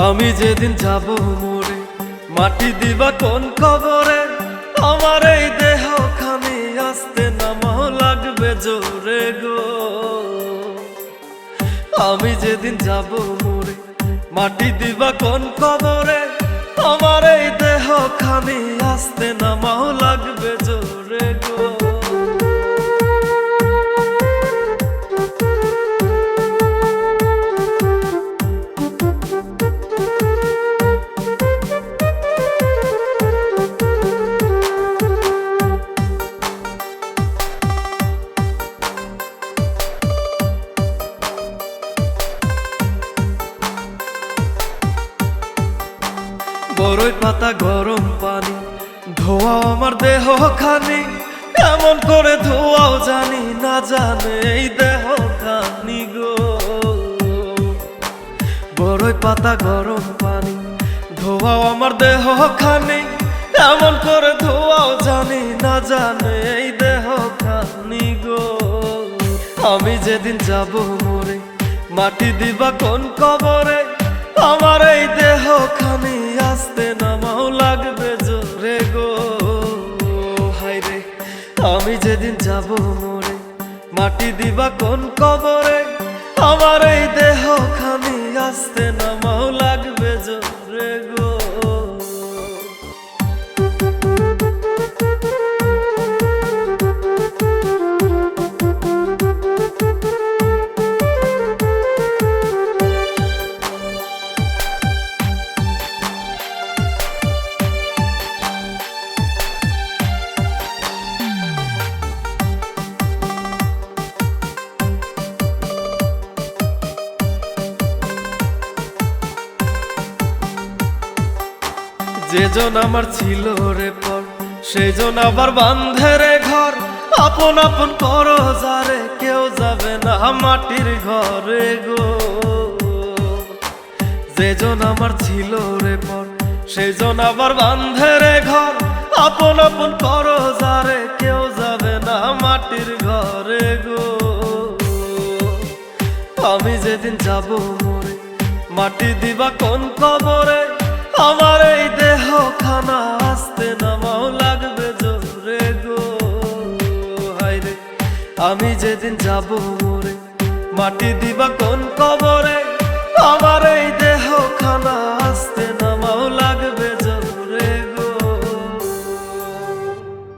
আমি যেদিন যাব মরে, মাটি দিবা কোন কবরে? আমার এই দেহ খানি আস্তে নামাও লাগবে জোরে গো। আমি যেদিন যাব মরে, মাটি দিবা কোন কবরে? আমার এই দেহ খানি আস্তে নামাও লাগবে জোরে গো। বড়ই পাতা গরম পানি ধোয়া আমার দেহ খানি, এমন করে ধোয়াও জানি না জানে এই দেহ খানি গো। বড়ই পাতা গরম পানি ধোয়াও আমার দেহ খানি, এমন করে ধোয়াও জানি না জানে এই দেহ খানি গো। আমি যেদিন যাব মরে, মাটি দিবা কোন কবরে? আমার এই দেহ খানি আস্তে নামাও লাগবে জোরে গো। হায়রে আমি যেদিন যাব মরে, মাটি দিবা কোন কবরে? আমার এই দেহ খানি আস্তে নামাও লাগবে জোরে গো। যেজন আমার ছিল রে পর, সেজন আবার বান্ধে রে ঘর। আপন আপন করো যারে, কেউ যাবে না মাটির ঘরে গো। যেজন আমার ছিল রে পর, সেজন আবার বান্ধে রে ঘর। আপন আপন করো যারে, কেউ যাবে না মাটির ঘরে গো। আমি যেদিন যাব মরে, মাটি দিবা কোন কবরে? আমার এই দেহ খানা আস্তে নামাও লাগবে জোরে গো। হায়রে আমি যেদিন যাব মরে, মাটি দিবা কোন কবরে? আমার এই দেহ